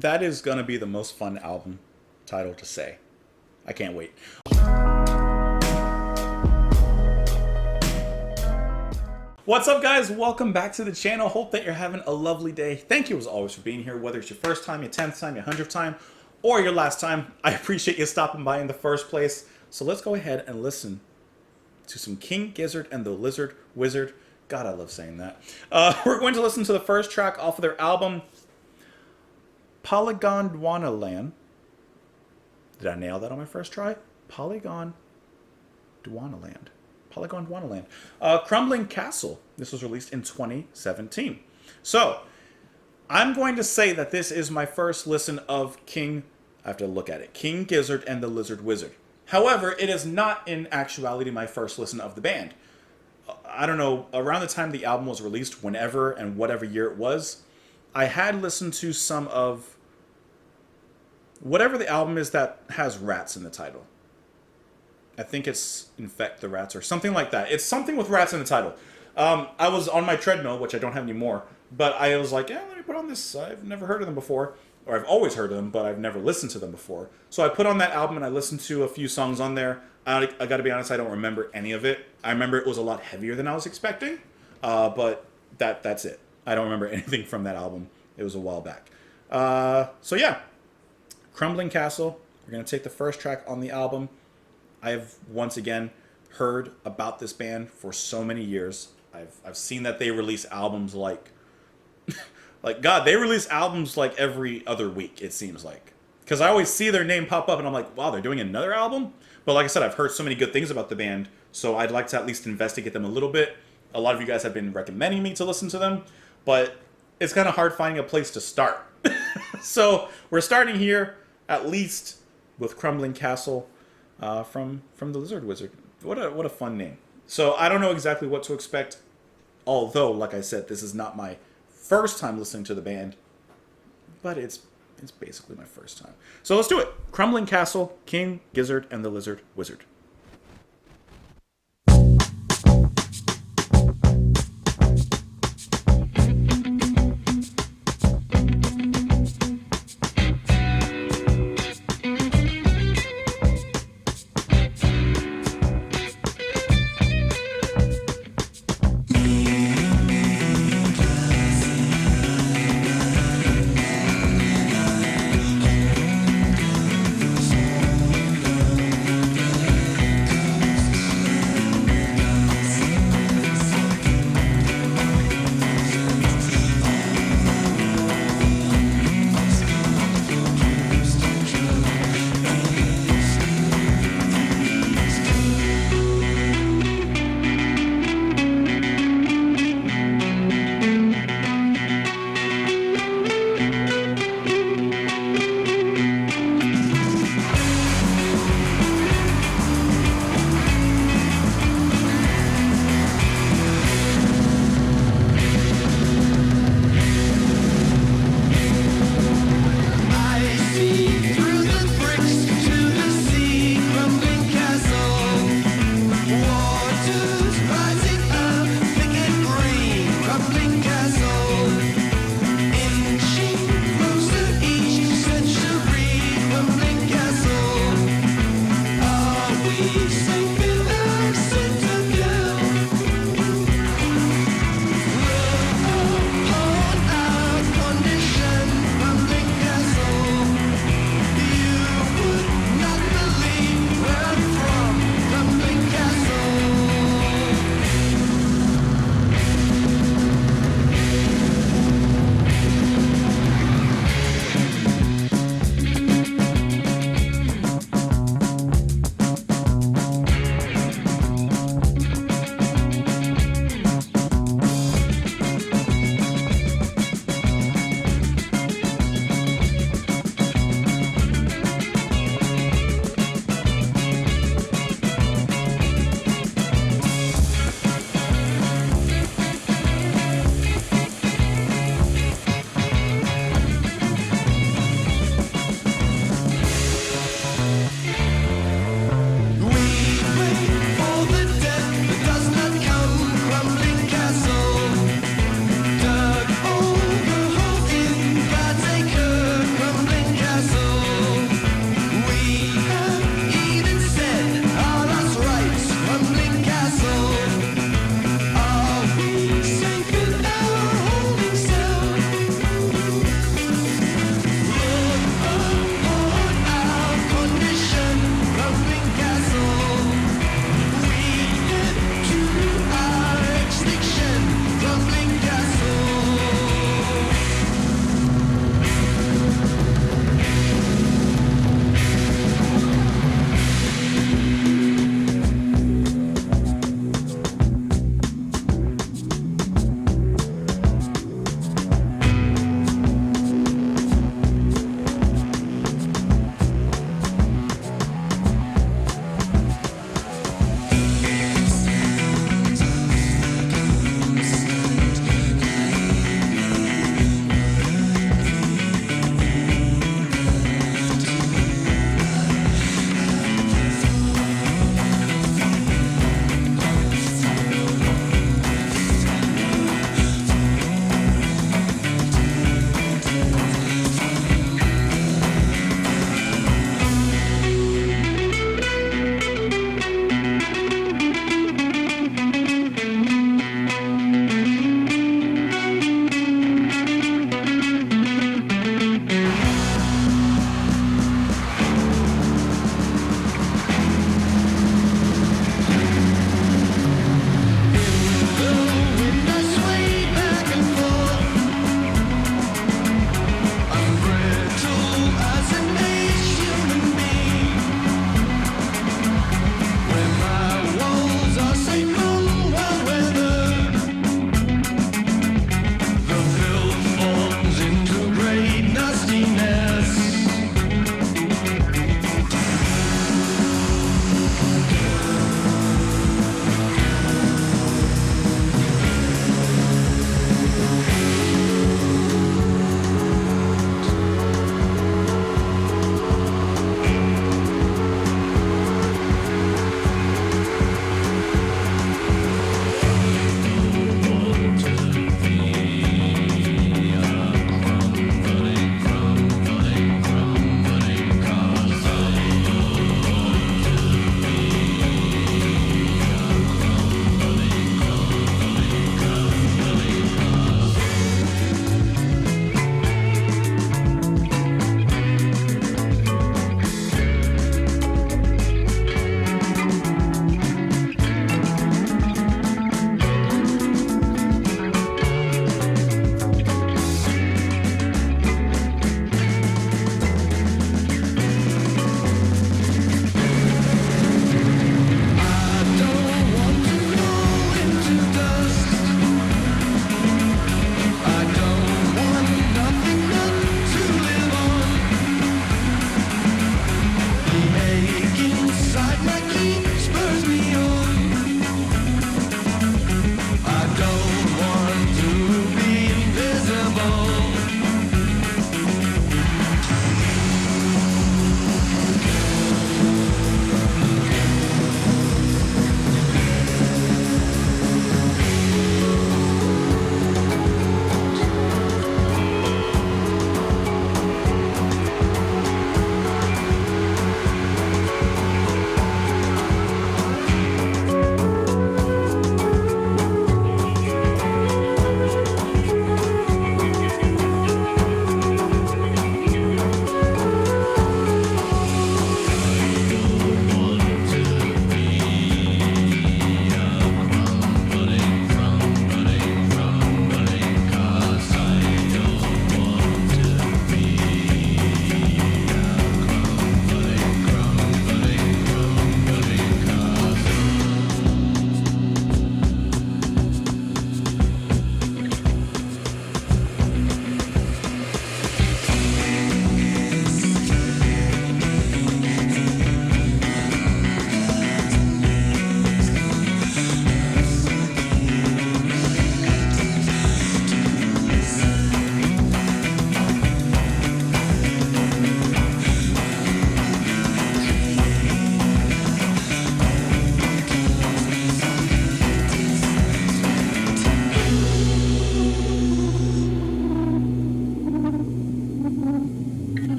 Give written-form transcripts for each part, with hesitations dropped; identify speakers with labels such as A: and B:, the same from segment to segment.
A: That is going to be the most fun album title to say. I can't wait. What's up, guys? Welcome back to the channel. Hope that you're having a lovely day. Thank you as always for being here, whether it's your first time, your 10th time, your 100th time, or your last time. I appreciate you stopping by in the first place. So let's go ahead and listen to some King Gizzard and the Lizard Wizard. God, I love saying that. We're going to listen to the first track off of their album, Polygon-Dwanaland. Did I nail that on my first try? Polygon-Dwanaland. Polygon-Dwanaland. Crumbling Castle. This was released in 2017. So, I'm going to say that this is my first listen of King, I have to look at it, King Gizzard and the Lizard Wizard. However, it is not in actuality my first listen of the band. I don't know, around the time the album was released, whenever and whatever year it was, I had listened to some of whatever the album is that has rats in the title. I think it's Infect the Rats or something like that. It's something with rats in the title. I was on my treadmill, which I don't have anymore, but I was like, yeah, let me put on this. I've never heard of them before, or I've always heard of them, but I've never listened to them before. So I put on that album and I listened to a few songs on there. I got to be honest, I don't remember any of it. I remember it was a lot heavier than I was expecting, but that's it. I don't remember anything from that album. It was a while back. So yeah, Crumbling Castle. We're going to take the first track on the album. I've once again heard about this band for so many years. I've seen that they release albums like they release albums like every other week, it seems like. Because I always see their name pop up and I'm like, wow, they're doing another album? But like I said, I've heard so many good things about the band, so I'd like to at least investigate them a little bit. A lot of you guys have been recommending me to listen to them, but it's kind of hard finding a place to start. So we're starting here, at least, with Crumbling Castle. From the Lizard Wizard. What a fun name. So I don't know exactly what to expect, although, like I said, this is not my first time listening to the band, but it's basically my first time. So let's do it. Crumbling Castle, King Gizzard and the Lizard Wizard.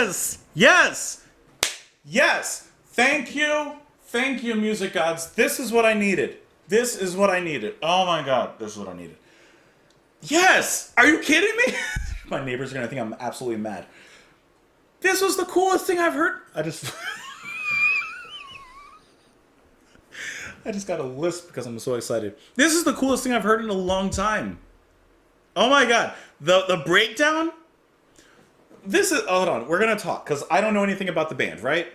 A: Yes! Yes! Yes! Thank you! Thank you, music gods. This is what I needed. This is what I needed. Oh my god, this is what I needed. Yes! Are you kidding me? My neighbors are gonna think I'm absolutely mad. This was the coolest thing I've heard. I just got a lisp because I'm so excited. This is the coolest thing I've heard in a long time. Oh my god. The breakdown? This is... Hold on. We're going to talk because I don't know anything about the band, right?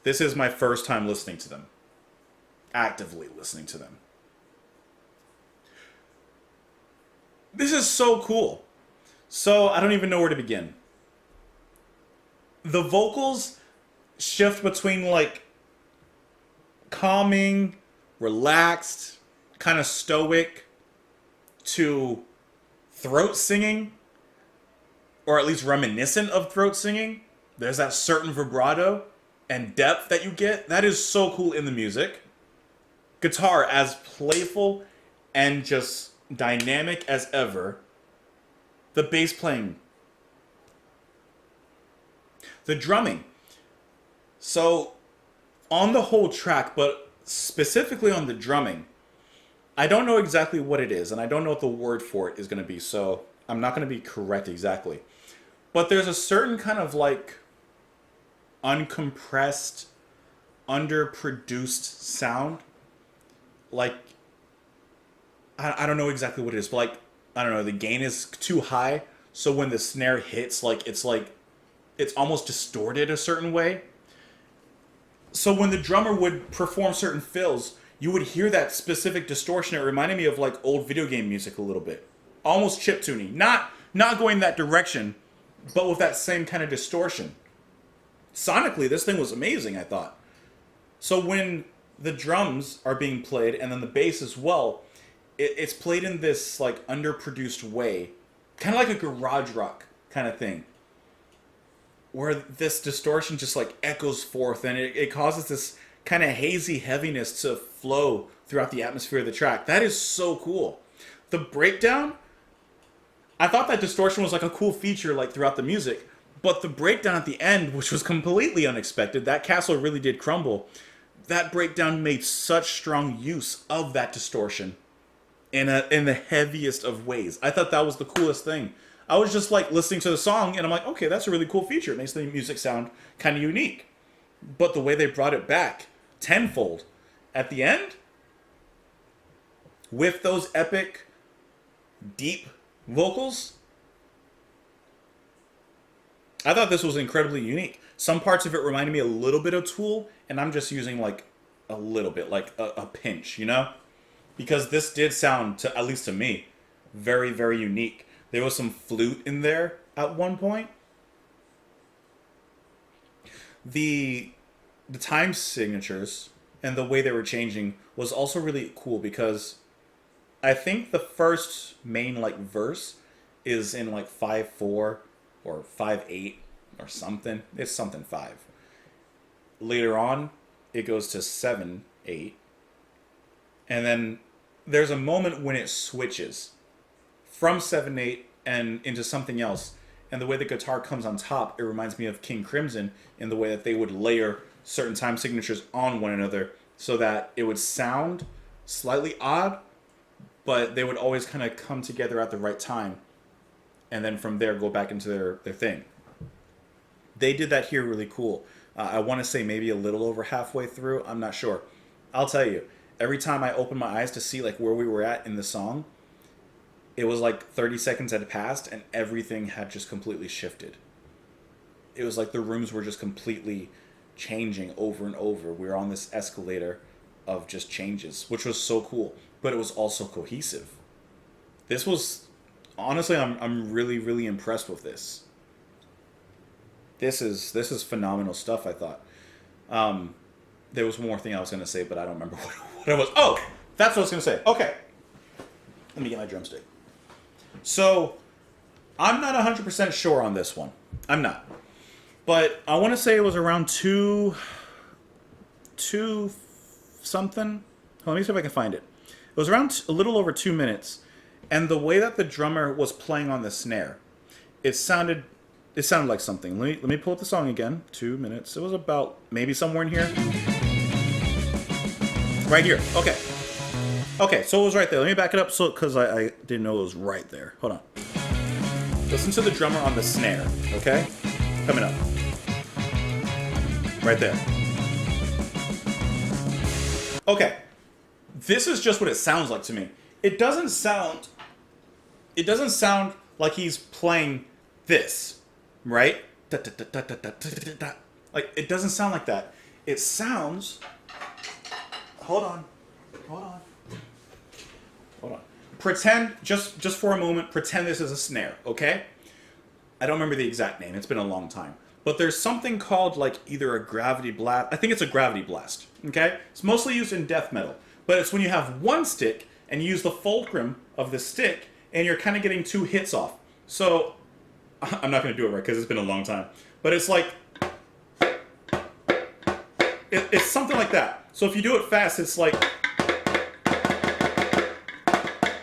A: This is my first time listening to them. Actively listening to them. This is so cool. So I don't even know where to begin. The vocals shift between like calming, relaxed, kind of stoic to throat singing, or at least reminiscent of throat singing. There's that certain vibrato and depth that you get. That is so cool in the music. Guitar as playful and just dynamic as ever. The bass playing. The drumming. So, on the whole track, but specifically on the drumming, I don't know exactly what it is, and I don't know what the word for it is going to be, so I'm not going to be correct exactly. But there's a certain kind of like uncompressed, underproduced sound. Like, I don't know exactly what it is, but like, I don't know, the gain is too high, so when the snare hits, it's almost distorted a certain way. So when the drummer would perform certain fills, you would hear that specific distortion. It reminded me of like old video game music a little bit. Almost chiptune-y. Not going that direction, but with that same kind of distortion. Sonically, this thing was amazing, I thought. So when the drums are being played, and then the bass as well, it's played in this like underproduced way. Kind of like a garage rock kind of thing. Where this distortion just like echoes forth, and it causes this kind of hazy heaviness to flow throughout the atmosphere of the track. That is so cool. The breakdown, I thought that distortion was like a cool feature like throughout the music, but the breakdown at the end, which was completely unexpected, that castle really did crumble. That breakdown made such strong use of that distortion in the heaviest of ways. I thought that was the coolest thing. I was just like listening to the song and I'm like, okay, that's a really cool feature. It makes the music sound kind of unique. But the way they brought it back tenfold at the end with those epic, deep vocals, I thought this was incredibly unique. Some parts of it reminded me a little bit of Tool, and I'm just using like a little bit, like a pinch, you know? Because this did sound, to at least to me, very, very unique. There was some flute in there at one point. The time signatures and the way they were changing was also really cool because I think the first main like verse is in like 5/4 or 5/8 or something. It's something 5. Later on, it goes to 7/8. And then there's a moment when it switches from 7/8 and into something else. And the way the guitar comes on top, it reminds me of King Crimson in the way that they would layer certain time signatures on one another so that it would sound slightly odd, but they would always kind of come together at the right time. And then from there, go back into their thing. They did that here really cool. I want to say maybe a little over halfway through. I'm not sure. I'll tell you, every time I opened my eyes to see like where we were at in the song, it was like 30 seconds had passed and everything had just completely shifted. It was like the rooms were just completely changing over and over. We were on this escalator of just changes, which was so cool, but it was also cohesive. This was, honestly, I'm really, really impressed with this. This is phenomenal stuff, I thought. There was one more thing I was going to say, but I don't remember what it was. Oh, that's what I was going to say. Okay. Let me get my drumstick. So, I'm not 100% sure on this one. I'm not. But I want to say it was around two something. Let me see if I can find it. It was around a little over 2 minutes. And the way that the drummer was playing on the snare, it sounded It sounded like something. Let me pull up the song again. 2 minutes. It was about maybe somewhere in here. Right here. Okay. Okay, so it was right there. Let me back it up so because I didn't know it was right there. Hold on. Listen to the drummer on the snare, okay? Coming up. Right there. Okay. This is just what it sounds like to me. It doesn't sound like he's playing this, right? Like it doesn't sound like that. It sounds Hold on. Pretend, just for a moment, pretend this is a snare, okay? I don't remember the exact name. It's been a long time. But there's something called, like, either a gravity blast. I think it's a gravity blast, okay? It's mostly used in death metal. But it's when you have one stick and you use the fulcrum of the stick and you're kind of getting 2 hits off. So, I'm not going to do it right because it's been a long time. But it's like... It's something like that. So if you do it fast, it's like...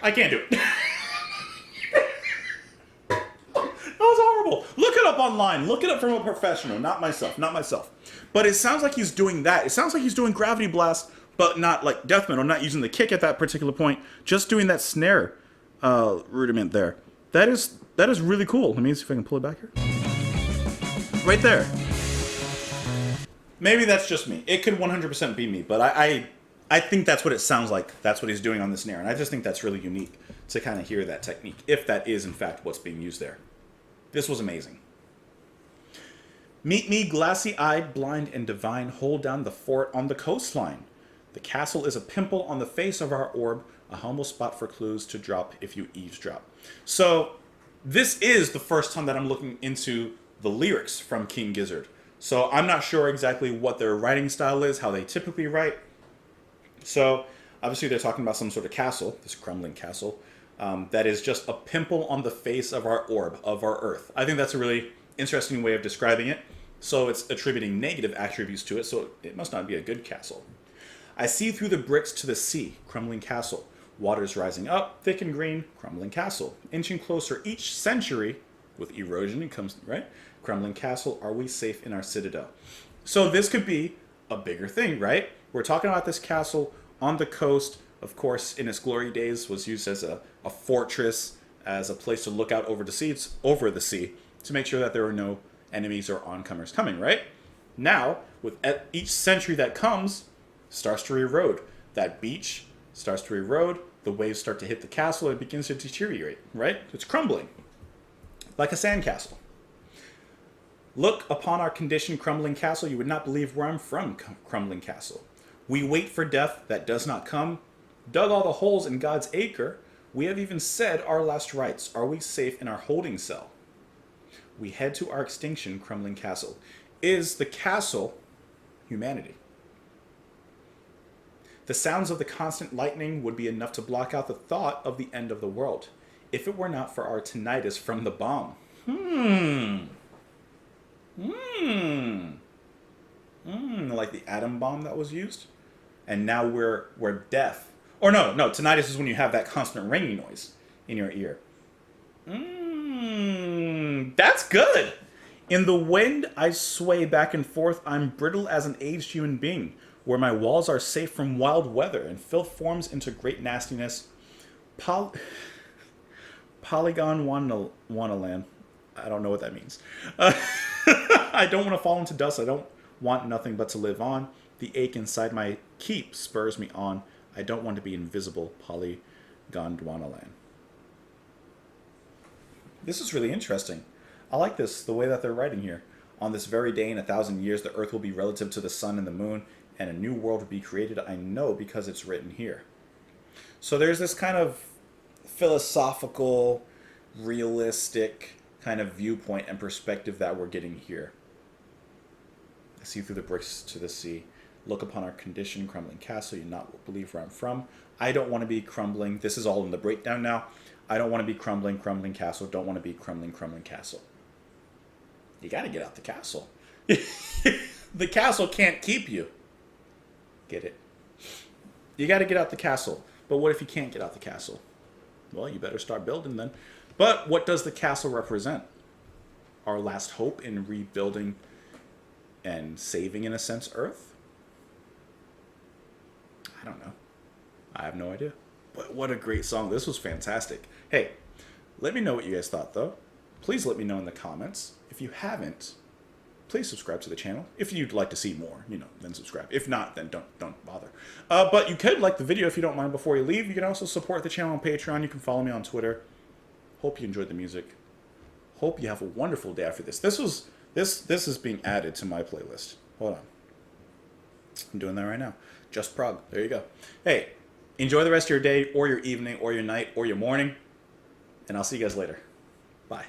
A: I can't do it. That was horrible. Look it up online. Look it up from a professional. Not myself. But it sounds like he's doing that. It sounds like he's doing gravity blast, but not like death metal. Not using the kick at that particular point. Just doing that snare rudiment there. That is really cool. Let me see if I can pull it back here. Right there. Maybe that's just me. It could 100% be me, but I think that's what it sounds like. That's what he's doing on the snare. And I just think that's really unique to kind of hear that technique, if that is, in fact, what's being used there. This was amazing. Meet me, glassy-eyed, blind, and divine, hold down the fort on the coastline. The castle is a pimple on the face of our orb, a humble spot for clues to drop if you eavesdrop. So, this is the first time that I'm looking into the lyrics from King Gizzard. So, I'm not sure exactly what their writing style is, how they typically write. So, obviously they're talking about some sort of castle, this crumbling castle, that is just a pimple on the face of our orb, of our earth. I think that's a really interesting way of describing it. So it's attributing negative attributes to it, so it must not be a good castle. I see through the bricks to the sea, crumbling castle. Waters rising up, thick and green, crumbling castle. Inching closer each century, with erosion, it comes, right? Crumbling castle, are we safe in our citadel? So this could be a bigger thing, right? We're talking about this castle on the coast. Of course, in its glory days, was used as a fortress, as a place to look out over the sea, to make sure that there are no enemies or oncomers coming, right? Now, with each century that comes, starts to erode. That beach starts to erode, the waves start to hit the castle, and it begins to deteriorate, right? It's crumbling, like a sandcastle. Look upon our condition, crumbling castle, you would not believe where I'm from, crumbling castle. We wait for death that does not come, dug all the holes in God's acre, we have even said our last rites. Are we safe in our holding cell? We head to our extinction, crumbling castle. Is the castle humanity? The sounds of the constant lightning would be enough to block out the thought of the end of the world, if it were not for our tinnitus from the bomb. Like the atom bomb that was used? And now we're deaf. Or no, tinnitus is when you have that constant ringing noise in your ear. That's good. In the wind, I sway back and forth. I'm brittle as an aged human being, where my walls are safe from wild weather and filth forms into great nastiness. Polygon Wonderland. I don't know what that means. I don't want to fall into dust. I don't want nothing but to live on. The ache inside my keep spurs me on. I don't want to be invisible. Polygon. This is really interesting. I like this, the way that they're writing here. On this very day in 1,000 years, the earth will be relative to the sun and the moon, and a new world will be created. I know because it's written here. So there's this kind of philosophical, realistic kind of viewpoint and perspective that we're getting here. I see through the bricks to the sea. Look upon our condition, crumbling castle. You not believe where I'm from. I don't want to be crumbling. This is all in the breakdown now. I don't want to be crumbling castle. Don't want to be crumbling castle. You got to get out the castle. The castle can't keep you. Get it? You got to get out the castle. But what if you can't get out the castle? Well, you better start building then. But what does the castle represent? our last hope in rebuilding and saving, in a sense, Earth? I don't know. I have no idea. But what a great song. This was fantastic. Hey, let me know what you guys thought, though. Please let me know in the comments. If you haven't, please subscribe to the channel. If you'd like to see more, then subscribe. If not, then don't bother. But you could like the video if you don't mind before you leave. You can also support the channel on Patreon. You can follow me on Twitter. Hope you enjoyed the music. Hope you have a wonderful day after this. This is being added to my playlist. Hold on. I'm doing that right now. Just Prog. There you go. Hey, enjoy the rest of your day or your evening or your night or your morning. And I'll see you guys later. Bye.